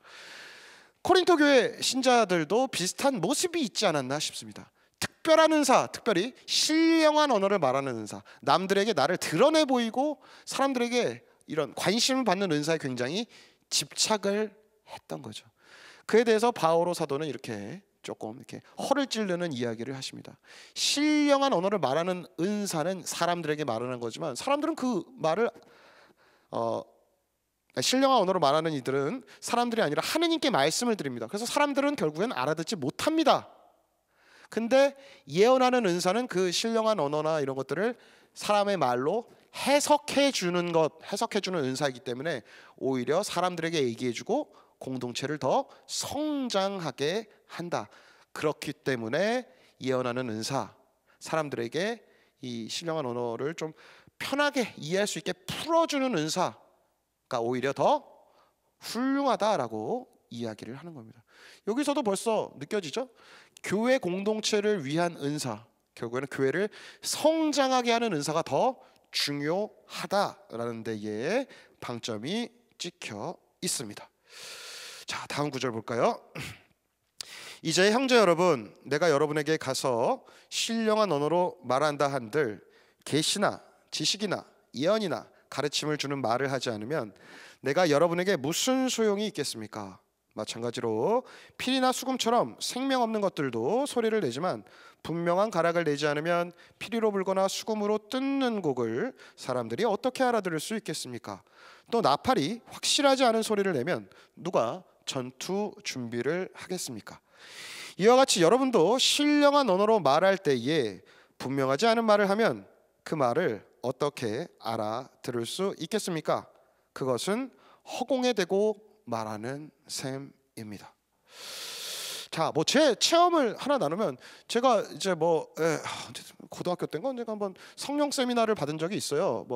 코린토 교회 신자들도 비슷한 모습이 있지 않았나 싶습니다. 특별한 은사, 특별히 신령한 언어를 말하는 은사, 남들에게 나를 드러내 보이고 사람들에게 이런 관심을 받는 은사에 굉장히 집착을 했던 거죠. 그에 대해서 바오로 사도는 이렇게 조금 이렇게 허를 찌르는 이야기를 하십니다. 신령한 언어를 말하는 은사는 사람들에게 말하는 거지만 사람들은 그 말을 신령한 언어로 말하는 이들은 사람들이 아니라 하느님께 말씀을 드립니다. 그래서 사람들은 결국엔 알아듣지 못합니다. 근데 예언하는 은사는 그 신령한 언어나 이런 것들을 사람의 말로 해석해 주는 은사이기 때문에 오히려 사람들에게 얘기해주고 공동체를 더 성장하게 한다. 그렇기 때문에 예언하는 은사, 사람들에게 이 신령한 언어를 좀 편하게 이해할 수 있게 풀어주는 은사가 오히려 더 훌륭하다라고 이야기를 하는 겁니다. 여기서도 벌써 느껴지죠? 교회 공동체를 위한 은사, 결국에는 교회를 성장하게 하는 은사가 더 중요하다라는 데에 방점이 찍혀 있습니다. 자, 다음 구절 볼까요? 이제 형제 여러분, 내가 여러분에게 가서 신령한 언어로 말한다 한들 계시나 지식이나 예언이나 가르침을 주는 말을 하지 않으면 내가 여러분에게 무슨 소용이 있겠습니까? 마찬가지로 피리나 수금처럼 생명 없는 것들도 소리를 내지만 분명한 가락을 내지 않으면 피리로 불거나 수금으로 뜯는 곡을 사람들이 어떻게 알아들을 수 있겠습니까? 또 나팔이 확실하지 않은 소리를 내면 누가 전투 준비를 하겠습니까? 이와 같이 여러분도 신령한 언어로 말할 때에 분명하지 않은 말을 하면 그 말을 어떻게 알아들을 수 있겠습니까? 그것은 허공에 대고 말하는 셈입니다. 자, 뭐 제 체험을 하나 나누면 제가 이제 고등학교 때인가 언제가 한번 성령 세미나를 받은 적이 있어요.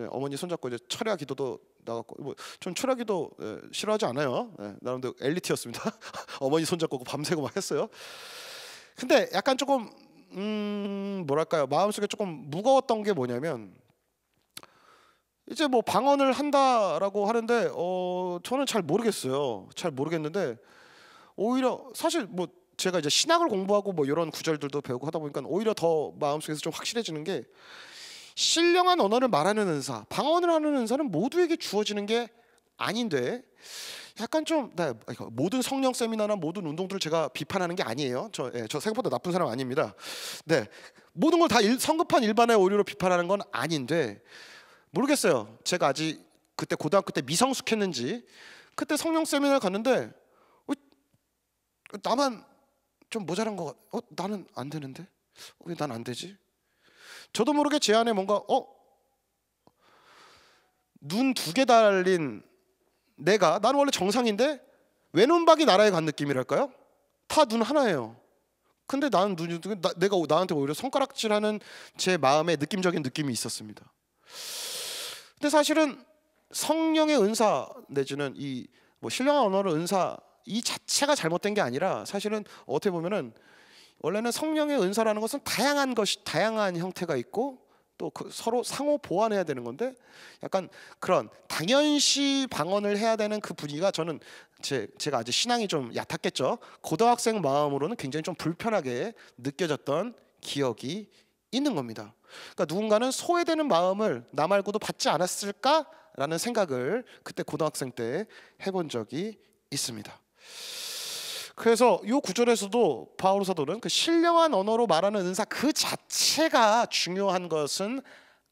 어머니 손잡고 이제 철야 기도도 나갔고, 전 철야 기도 싫어하지 않아요. 나름대로 엘리트였습니다. 어머니 손잡고 밤새고 막 했어요. 근데 약간 조금 뭐랄까요, 마음속에 조금 무거웠던 게 뭐냐면 이제 뭐 방언을 한다라고 하는데 저는 잘 모르겠어요. 잘 모르겠는데 오히려 사실 뭐 제가 이제 신학을 공부하고 뭐 이런 구절들도 배우고 하다 보니까 오히려 더 마음속에서 좀 확실해지는 게 신령한 언어를 말하는 은사, 방언을 하는 은사는 모두에게 주어지는 게 아닌데 약간 좀 모든 성령 세미나나 모든 운동들을 제가 비판하는 게 아니에요. 저 생각보다 나쁜 사람 아닙니다. 네, 모든 걸 다 성급한 일반의 오류로 비판하는 건 아닌데 모르겠어요. 제가 아직 그때 고등학교 때 미성숙했는지 그때 성령 세미나를 갔는데 나만 좀 모자란 거 같아. 나는 안 되는데 왜 난 안 되지? 저도 모르게 제 안에 뭔가 눈 두 개 달린 나는 원래 정상인데 외눈박이 나라에 간 느낌이랄까요? 다 눈 하나예요. 근데 나는 눈이 내가 나한테 오히려 손가락질하는 제 마음의 느낌적인 느낌이 있었습니다. 근데 사실은 성령의 은사 내지는 이 신령한 언어의 은사 이 자체가 잘못된 게 아니라 사실은 어떻게 보면은 원래는 성령의 은사라는 것은 다양한 형태가 있고 또 서로 상호 보완해야 되는 건데 약간 그런 당연시 방언을 해야 되는 그 분위기가 저는 제가 아직 신앙이 좀 얕았겠죠. 고등학생 마음으로는 굉장히 좀 불편하게 느껴졌던 기억이 있는 겁니다. 그러니까 누군가는 소외되는 마음을 나 말고도 받지 않았을까라는 생각을 그때 고등학생 때 해본 적이 있습니다. 그래서 이 구절에서도 바울 사도는 그 신령한 언어로 말하는 은사 그 자체가 중요한 것은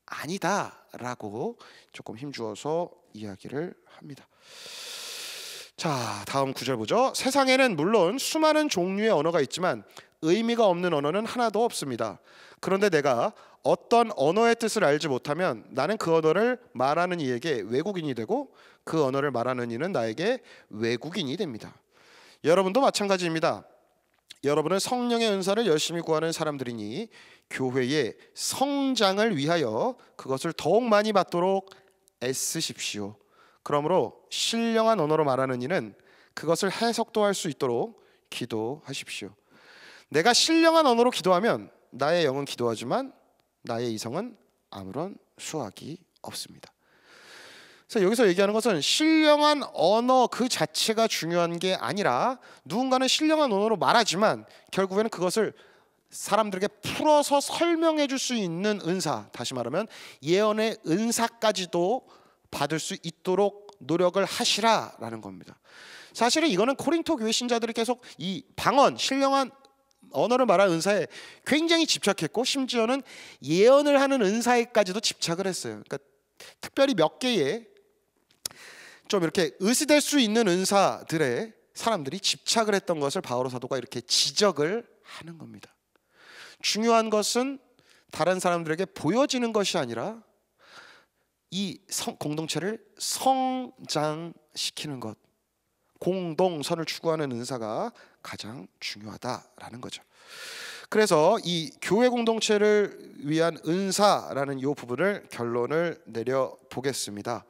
아니다라고 조금 힘주어서 이야기를 합니다. 자, 다음 구절 보죠. 세상에는 물론 수많은 종류의 언어가 있지만 의미가 없는 언어는 하나도 없습니다. 그런데 내가 어떤 언어의 뜻을 알지 못하면 나는 그 언어를 말하는 이에게 외국인이 되고 그 언어를 말하는 이는 나에게 외국인이 됩니다. 여러분도 마찬가지입니다. 여러분은 성령의 은사를 열심히 구하는 사람들이니 교회의 성장을 위하여 그것을 더욱 많이 받도록 애쓰십시오. 그러므로 신령한 언어로 말하는 이는 그것을 해석도 할 수 있도록 기도하십시오. 내가 신령한 언어로 기도하면 나의 영은 기도하지만 나의 이성은 아무런 수확이 없습니다. 그래서 여기서 얘기하는 것은 신령한 언어 그 자체가 중요한 게 아니라 누군가는 신령한 언어로 말하지만 결국에는 그것을 사람들에게 풀어서 설명해 줄 수 있는 은사, 다시 말하면 예언의 은사까지도 받을 수 있도록 노력을 하시라라는 겁니다. 사실은 이거는 코린토 교회 신자들이 계속 이 방언, 신령한 언어를 말하는 은사에 굉장히 집착했고 심지어는 예언을 하는 은사에까지도 집착을 했어요. 그러니까 특별히 몇 개의 좀 이렇게 의시될 수 있는 은사들에 사람들이 집착을 했던 것을 바오로 사도가 이렇게 지적을 하는 겁니다. 중요한 것은 다른 사람들에게 보여지는 것이 아니라 이 공동체를 성장시키는 것, 공동선을 추구하는 은사가 가장 중요하다라는 거죠. 그래서 이 교회 공동체를 위한 은사라는 이 부분을 결론을 내려 보겠습니다.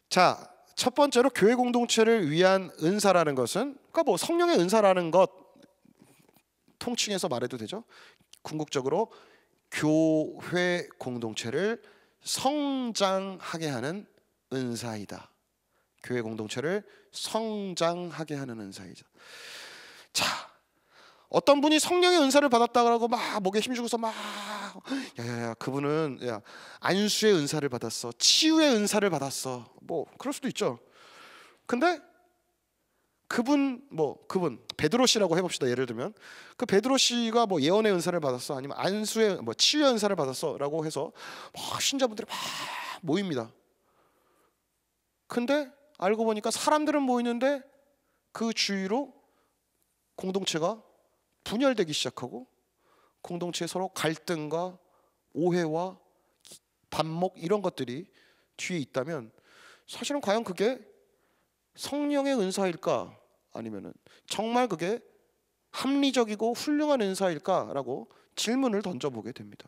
자, 첫 번째로 교회 공동체를 위한 은사라는 것은 그러니까 뭐 성령의 은사라는 것 통칭해서 말해도 되죠. 궁극적으로 교회 공동체를 성장하게 하는 은사이다. 교회 공동체를 성장하게 하는 은사이죠. 자, 어떤 분이 성령의 은사를 받았다고 막 목에 힘주고서 막 야야야 그분은 야 안수의 은사를 받았어, 치유의 은사를 받았어, 뭐 그럴 수도 있죠. 근데 그분 베드로 씨라고 해봅시다. 예를 들면 그 베드로 씨가 뭐 예언의 은사를 받았어, 아니면 안수의 뭐 치유의 은사를 받았어라고 해서 막 신자분들이 막 모입니다. 근데 알고 보니까 사람들은 모이는데 그 주위로 공동체가 분열되기 시작하고 공동체에 서로 갈등과 오해와 반목 이런 것들이 뒤에 있다면 사실은 과연 그게 성령의 은사일까, 아니면은 정말 그게 합리적이고 훌륭한 은사일까라고 질문을 던져보게 됩니다.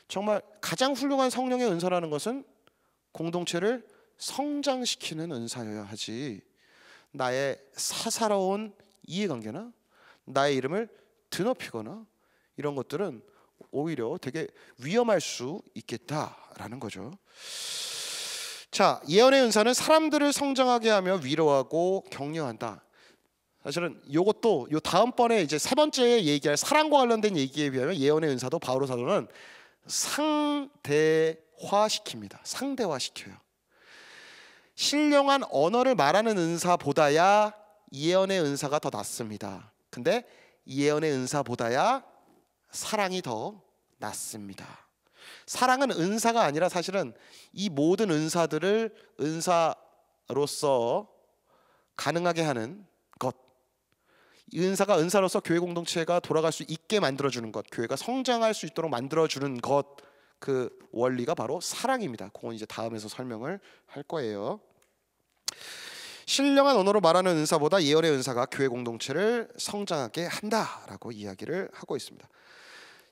정말 가장 훌륭한 성령의 은사라는 것은 공동체를 성장시키는 은사여야 하지, 나의 사사로운 이해관계나 나의 이름을 드높이거나 이런 것들은 오히려 되게 위험할 수 있겠다라는 거죠. 자, 예언의 은사는 사람들을 성장하게 하며 위로하고 격려한다. 사실은 이것도 요 다음번에 이제 세 번째 얘기할 사랑과 관련된 얘기에 비하면 예언의 은사도 바오로 사도는 상대화시킵니다. 상대화시켜요. 신령한 언어를 말하는 은사보다야 예언의 은사가 더 낫습니다. 근데 예언의 은사보다야 사랑이 더 낫습니다. 사랑은 은사가 아니라 사실은 이 모든 은사들을 은사로서 가능하게 하는 것, 이 은사가 은사로서 교회 공동체가 돌아갈 수 있게 만들어주는 것, 교회가 성장할 수 있도록 만들어주는 것, 그 원리가 바로 사랑입니다. 그건 이제 다음에서 설명을 할 거예요. 신령한 언어로 말하는 은사보다 예언의 은사가 교회 공동체를 성장하게 한다라고 이야기를 하고 있습니다.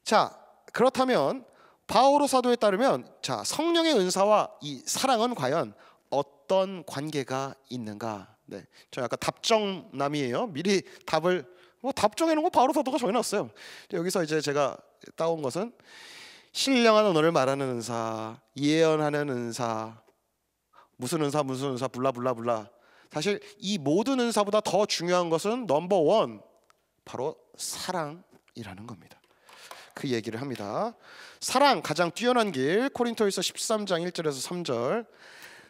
자, 그렇다면 바오로 사도에 따르면 자, 성령의 은사와 이 사랑은 과연 어떤 관계가 있는가? 네, 저 약간 답정남이에요. 미리 답을 답 정해놓은 거 바오로 사도가 정해놨어요. 여기서 이제 제가 따온 것은 신령한 언어를 말하는 은사, 예언하는 은사, 무슨 은사 블라블라블라. 사실 이 모든 은사보다 더 중요한 것은 넘버 원, 바로 사랑이라는 겁니다. 그 얘기를 합니다. 사랑 가장 뛰어난 길, 코린토에서 13장 1절에서 3절.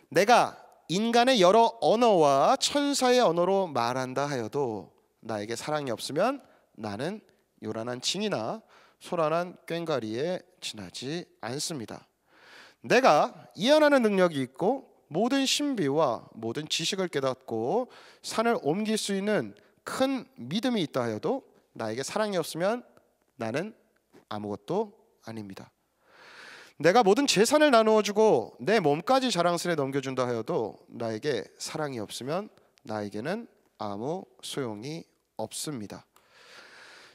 내가 인간의 여러 언어와 천사의 언어로 말한다 하여도 나에게 사랑이 없으면 나는 요란한 징이나 소란한 꽹과리에 지나지 않습니다. 내가 예언하는 능력이 있고 모든 신비와 모든 지식을 깨닫고 산을 옮길 수 있는 큰 믿음이 있다 하여도 나에게 사랑이 없으면 나는 아무것도 아닙니다. 내가 모든 재산을 나누어 주고 내 몸까지 자랑스레 넘겨준다 하여도 나에게 사랑이 없으면 나에게는 아무 소용이 없습니다.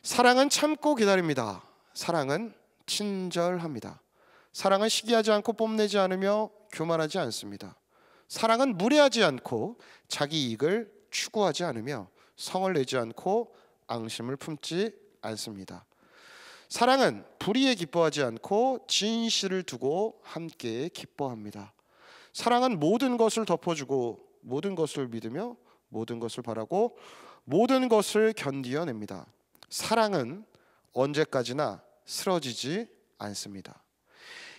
사랑은 참고 기다립니다. 사랑은 친절합니다. 사랑은 시기하지 않고 뽐내지 않으며 교만하지 않습니다. 사랑은 무례하지 않고 자기 이익을 추구하지 않으며 성을 내지 않고 앙심을 품지 않습니다. 사랑은 불의에 기뻐하지 않고 진실을 두고 함께 기뻐합니다. 사랑은 모든 것을 덮어주고 모든 것을 믿으며 모든 것을 바라고 모든 것을 견디어냅니다. 사랑은 언제까지나 쓰러지지 않습니다.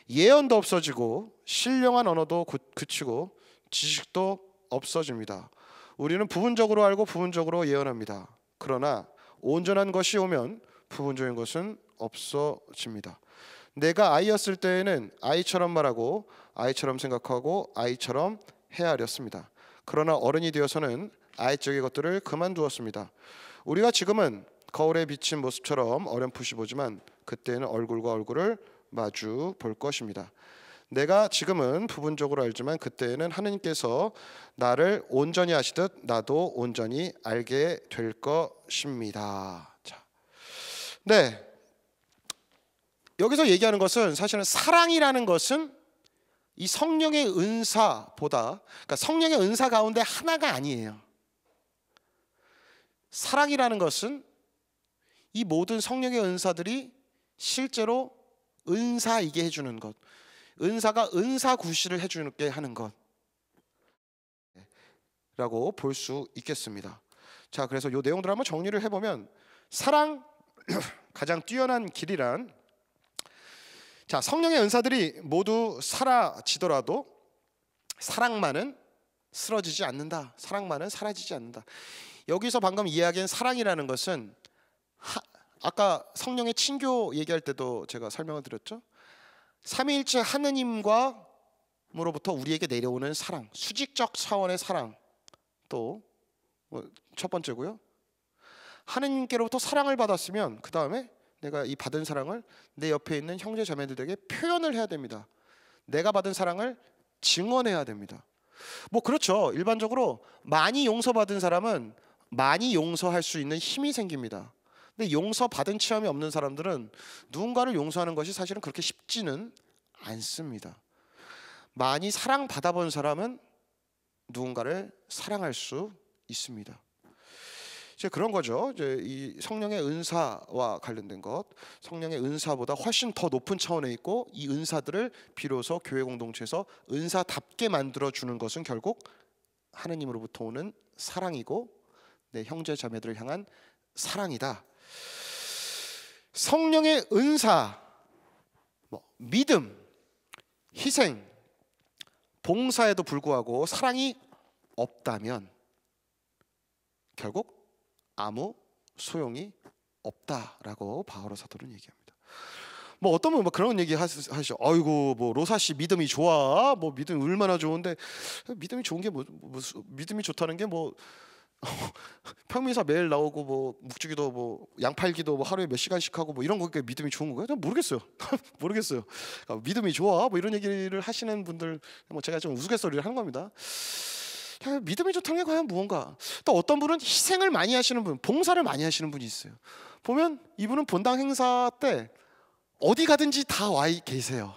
예언도 없어지고 신령한 언어도 그치고 지식도 없어집니다. 우리는 부분적으로 알고 부분적으로 예언합니다. 그러나 온전한 것이 오면 부분적인 것은 없어집니다. 내가 아이였을 때에는 아이처럼 말하고 아이처럼 생각하고 아이처럼 헤아렸습니다. 그러나 어른이 되어서는 아이적인 것들을 그만두었습니다. 우리가 지금은 거울에 비친 모습처럼 어렴풋이 보지만 그때는 얼굴과 얼굴을 마주 볼 것입니다. 내가 지금은 부분적으로 알지만 그때에는 하느님께서 나를 온전히 아시듯 나도 온전히 알게 될 것입니다. 자, 네, 여기서 얘기하는 것은 사실은 사랑이라는 것은 이 성령의 은사보다, 그러니까 성령의 은사 가운데 하나가 아니에요. 사랑이라는 것은 이 모든 성령의 은사들이 실제로 은사이게 해주는 것, 은사가 은사구실을 해주게 하는 것라고 볼 수 있겠습니다. 자, 그래서 이 내용들을 한번 정리를 해보면 사랑 가장 뛰어난 길이란, 자, 성령의 은사들이 모두 사라지더라도 사랑만은 쓰러지지 않는다. 사랑만은 사라지지 않는다. 여기서 방금 이야기한 사랑이라는 것은 아까 성령의 친교 얘기할 때도 제가 설명을 드렸죠. 삼위일체 하느님과로부터 우리에게 내려오는 사랑, 수직적 차원의 사랑. 또 첫 번째고요. 하느님께로부터 사랑을 받았으면 그 다음에 내가 이 받은 사랑을 내 옆에 있는 형제 자매들에게 표현을 해야 됩니다. 내가 받은 사랑을 증언해야 됩니다. 뭐 그렇죠. 일반적으로 많이 용서받은 사람은 많이 용서할 수 있는 힘이 생깁니다. 근데 용서받은 체험이 없는 사람들은 누군가를 용서하는 것이 사실은 그렇게 쉽지는 않습니다. 많이 사랑받아본 사람은 누군가를 사랑할 수 있습니다. 이제 그런 거죠. 이제 이 성령의 은사와 관련된 것, 성령의 은사보다 훨씬 더 높은 차원에 있고, 이 은사들을 비로소 교회 공동체에서 은사답게 만들어 주는 것은 결국 하느님으로부터 오는 사랑이고 내 형제 자매들을 향한 사랑이다. 성령의 은사, 믿음, 희생, 봉사에도 불구하고 사랑이 없다면 결국 아무 소용이 없다라고 바오로 사도는 얘기합니다. 뭐 어떤 분은 그런 얘기 하시죠. 아이고 뭐 로사 씨 믿음이 좋아, 뭐 믿음 얼마나 좋은데, 믿음이 좋은 게 믿음이 좋다는 게 뭐 평미사 매일 나오고 뭐 묵주기도 뭐 양팔기도 뭐 하루에 몇 시간씩 하고 뭐 이런 거게 믿음이 좋은 거예요? 모르겠어요. 모르겠어요. 믿음이 좋아 뭐 이런 얘기를 하시는 분들, 뭐 제가 좀 우스갯소리를 하는 겁니다. 믿음이 좋다는 게 과연 무언가? 또 어떤 분은 희생을 많이 하시는 분, 봉사를 많이 하시는 분이 있어요. 보면 이분은 본당 행사 때 어디 가든지 다 와 계세요.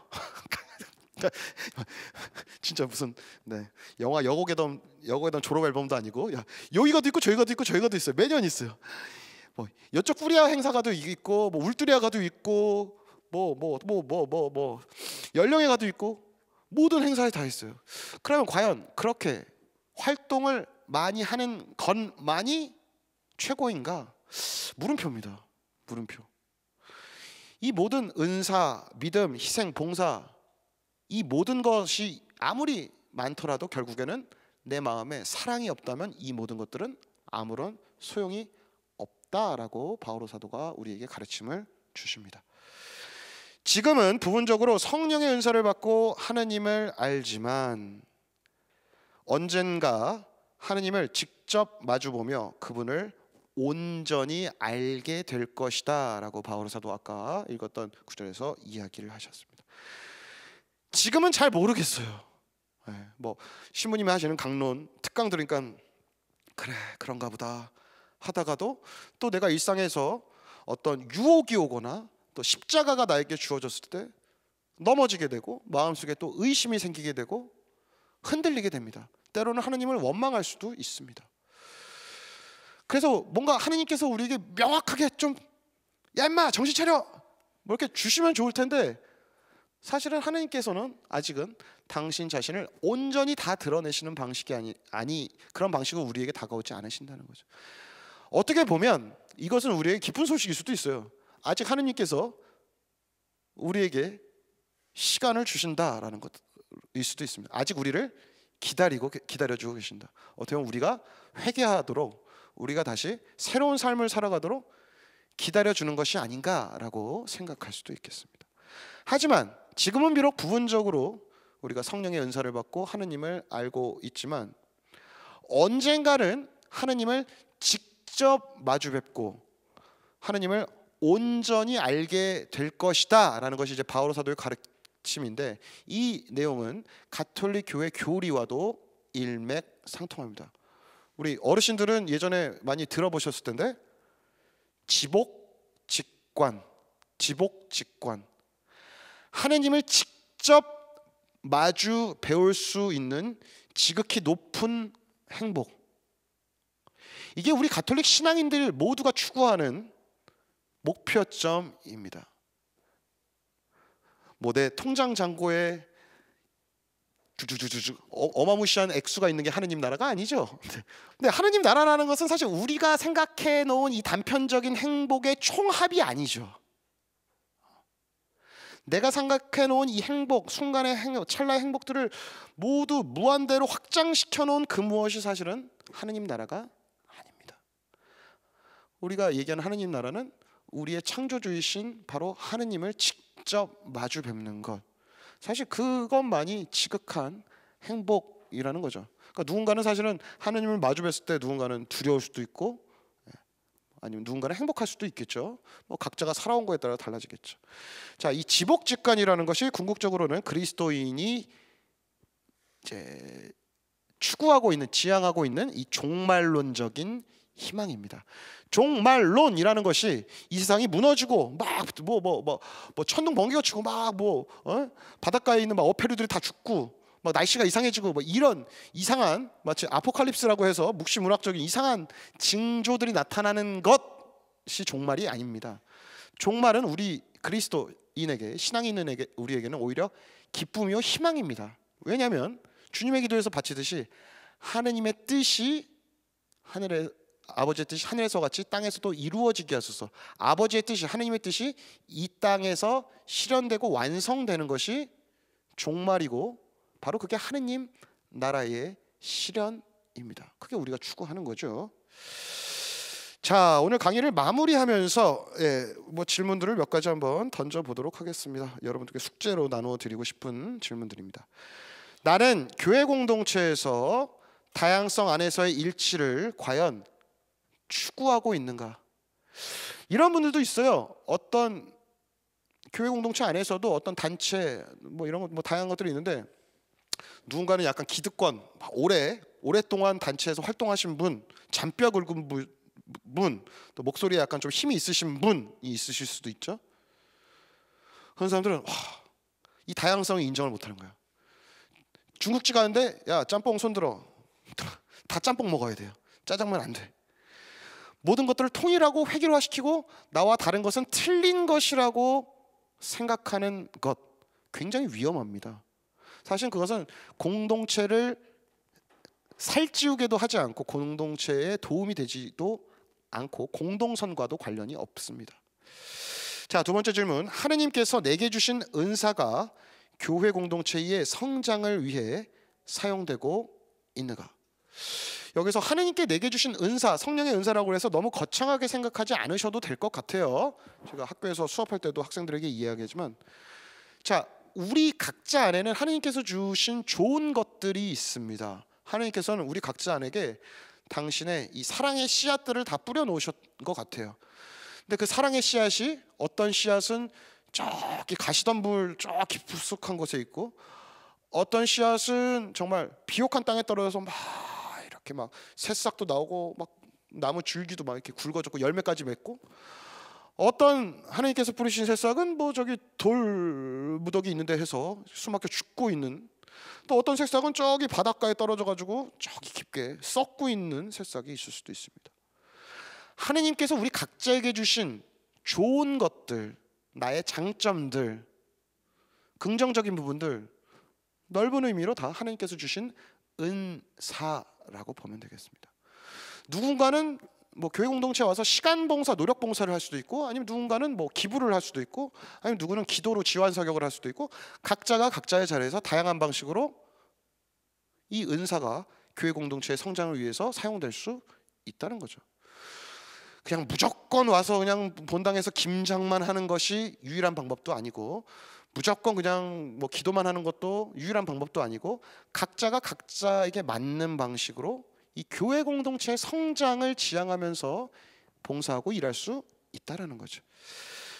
진짜 무슨 영화 여고괴담 졸업 앨범도 아니고, 야 여기가도 있고 저기가도 있고 저기가도 있어요. 매년 있어요. 뭐 여쪽 꾸리아 행사가도 있고, 뭐 울뚜리아가도 있고, 뭐 연령회가도 있고, 모든 행사에 다 있어요. 그러면 과연 그렇게 활동을 많이 하는 것만이 최고인가? 물음표입니다. 물음표. 이 모든 은사, 믿음, 희생, 봉사, 이 모든 것이 아무리 많더라도 결국에는 내 마음에 사랑이 없다면 이 모든 것들은 아무런 소용이 없다라고 바오로 사도가 우리에게 가르침을 주십니다. 지금은 부분적으로 성령의 은사를 받고 하느님을 알지만 언젠가 하느님을 직접 마주보며 그분을 온전히 알게 될 것이다 라고 바오로 사도 아까 읽었던 구절에서 이야기를 하셨습니다. 지금은 잘 모르겠어요. 뭐 신부님이 하시는 강론 특강 들으니까 그래 그런가 보다 하다가도 또 내가 일상에서 어떤 유혹이 오거나 또 십자가가 나에게 주어졌을 때 넘어지게 되고 마음속에 또 의심이 생기게 되고 흔들리게 됩니다. 때로는 하느님을 원망할 수도 있습니다. 그래서 뭔가 하느님께서 우리에게 명확하게 좀 야 임마 정신 차려 뭐 이렇게 주시면 좋을 텐데 사실은 하느님께서는 아직은 당신 자신을 온전히 다 드러내시는 방식이 아니 그런 방식으로 우리에게 다가오지 않으신다는 거죠. 어떻게 보면 이것은 우리에게 기쁜 소식일 수도 있어요. 아직 하느님께서 우리에게 시간을 주신다라는 것일 수도 있습니다. 아직 우리를 기다려주고 계신다. 어떻게 보면 우리가 회개하도록 우리가 다시 새로운 삶을 살아가도록 기다려주는 것이 아닌가라고 생각할 수도 있겠습니다. 하지만 지금은 비록 부분적으로 우리가 성령의 은사를 받고 하느님을 알고 있지만 언젠가는 하느님을 직접 마주 뵙고 하느님을 온전히 알게 될 것이다 라는 것이 이제 바오로 사도의 가르침인데 이 내용은 가톨릭 교회 교리와도 일맥상통합니다. 우리 어르신들은 예전에 많이 들어보셨을 텐데 지복직관 하느님을 직접 마주 배울 수 있는 지극히 높은 행복, 이게 우리 가톨릭 신앙인들 모두가 추구하는 목표점입니다. 뭐 내 통장 잔고에 어마무시한 액수가 있는 게 하느님 나라가 아니죠. 근데 하느님 나라라는 것은 사실 우리가 생각해 놓은 이 단편적인 행복의 총합이 아니죠. 내가 생각해 놓은 이 행복, 순간의 행복, 찰나의 행복들을 모두 무한대로 확장시켜 놓은 그 무엇이 사실은 하느님 나라가 아닙니다. 우리가 얘기하는 하느님 나라는 우리의 창조주이신 바로 하느님을 직접 마주 뵙는 것, 사실 그것만이 지극한 행복이라는 거죠. 그러니까 누군가는 사실은 하느님을 마주 뵀을 때 누군가는 두려울 수도 있고 아니면 누군가는 행복할 수도 있겠죠. 뭐 각자가 살아온 거에 따라 달라지겠죠. 자, 이 지복직관이라는 것이 궁극적으로는 그리스도인이 이제 추구하고 있는, 지향하고 있는 이 종말론적인 희망입니다. 종말론이라는 것이 이 세상이 무너지고 막 뭐 천둥 번개가 치고 막 바닷가에 있는 막 어패류들이 다 죽고 막 날씨가 이상해지고 뭐 이런 이상한 마치 아포칼립스라고 해서 묵시문학적인 이상한 징조들이 나타나는 것이 종말이 아닙니다. 종말은 우리 그리스도인에게, 신앙인에게, 우리에게는 오히려 기쁨이요 희망입니다. 왜냐하면 주님의 기도에서 바치듯이 하느님의 뜻이 아버지의 뜻이 하늘에서 같이 땅에서도 이루어지게 하소서. 아버지의 뜻이, 하느님의 뜻이 이 땅에서 실현되고 완성되는 것이 종말이고 바로 그게 하느님 나라의 실현입니다. 그게 우리가 추구하는 거죠. 자, 오늘 강의를 마무리하면서 뭐 질문들을 몇 가지 한번 던져보도록 하겠습니다. 여러분들께 숙제로 나누어 드리고 싶은 질문들입니다. 나는 교회 공동체에서 다양성 안에서의 일치를 과연 추구하고 있는가? 이런 분들도 있어요. 어떤 교회 공동체 안에서도 어떤 단체 뭐 이런 거 뭐 다양한 것들이 있는데 누군가는 약간 기득권, 오랫동안 단체에서 활동하신 분, 잔뼈 굵은 분, 또 목소리에 약간 좀 힘이 있으신 분이 있으실 수도 있죠. 그런 사람들은 이 다양성을 인정을 못하는 거야. 중국집 가는데 야 짬뽕 손들어, 다 짬뽕 먹어야 돼요. 짜장면 안 돼. 모든 것들을 통일하고 획일화시키고 나와 다른 것은 틀린 것이라고 생각하는 것, 굉장히 위험합니다. 사실 그것은 공동체를 살찌우게도 하지 않고 공동체에 도움이 되지도 않고 공동선과도 관련이 없습니다. 자, 두 번째 질문. 하느님께서 내게 주신 은사가 교회 공동체의 성장을 위해 사용되고 있는가? 여기서 하느님께 내게 주신 은사, 성령의 은사라고 해서 너무 거창하게 생각하지 않으셔도 될 것 같아요. 제가 학교에서 수업할 때도 학생들에게 이야기하지만, 자, 우리 각자 안에는 하느님께서 주신 좋은 것들이 있습니다. 하느님께서는 우리 각자 안에게 당신의 이 사랑의 씨앗들을 다 뿌려 놓으신 것 같아요. 근데 그 사랑의 씨앗이, 어떤 씨앗은 저기 가시덤불 저 깊숙한 곳에 있고, 어떤 씨앗은 정말 비옥한 땅에 떨어져서 막 이렇게 막 새싹도 나오고 막 나무 줄기도 막 이렇게 굵어졌고 열매까지 맺고, 어떤 하나님께서 뿌리신 새싹은 뭐 저기 돌 무더기 있는데 해서 수막혀 죽고 있는, 또 어떤 새싹은 저기 바닷가에 떨어져 가지고 저기 깊게 썩고 있는 새싹이 있을 수도 있습니다. 하나님께서 우리 각자에게 주신 좋은 것들, 나의 장점들, 긍정적인 부분들, 넓은 의미로 다 하나님께서 주신 은사라고 보면 되겠습니다. 누군가는 뭐 교회 공동체 와서 시간 봉사, 노력 봉사를 할 수도 있고, 아니면 누군가는 뭐 기부를 할 수도 있고, 아니면 누구는 기도로 지환 사역을 할 수도 있고, 각자가 각자의 자리에서 다양한 방식으로 이 은사가 교회 공동체의 성장을 위해서 사용될 수 있다는 거죠. 그냥 무조건 와서 그냥 본당에서 김장만 하는 것이 유일한 방법도 아니고, 무조건 그냥 뭐 기도만 하는 것도 유일한 방법도 아니고, 각자가 각자에게 맞는 방식으로 이 교회 공동체의 성장을 지향하면서 봉사하고 일할 수 있다라는 거죠.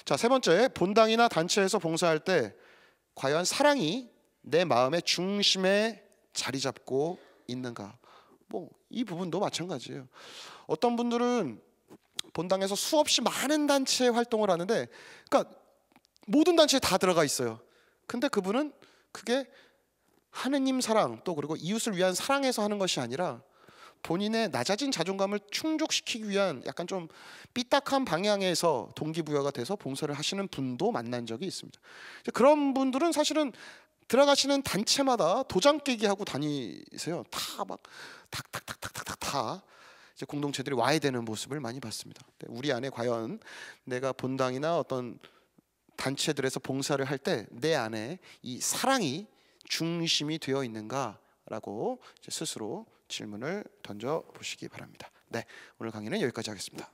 자, 세 번째, 본당이나 단체에서 봉사할 때 과연 사랑이 내 마음의 중심에 자리 잡고 있는가? 뭐 이 부분도 마찬가지예요. 어떤 분들은 본당에서 수없이 많은 단체 활동을 하는데, 그러니까 모든 단체에 다 들어가 있어요. 근데 그분은 그게 하느님 사랑, 또 그리고 이웃을 위한 사랑에서 하는 것이 아니라 본인의 낮아진 자존감을 충족시키기 위한 약간 좀 삐딱한 방향에서 동기부여가 돼서 봉사를 하시는 분도 만난 적이 있습니다. 그런 분들은 사실은 들어가시는 단체마다 도장 깨기 하고 다니세요. 다 막 탁탁탁탁탁탁 다 이제 공동체들이 와야 되는 모습을 많이 봤습니다. 우리 안에 과연 내가 본당이나 어떤 단체들에서 봉사를 할 때 내 안에 이 사랑이 중심이 되어 있는가라고 스스로 질문을 던져 보시기 바랍니다. 네, 오늘 강의는 여기까지 하겠습니다.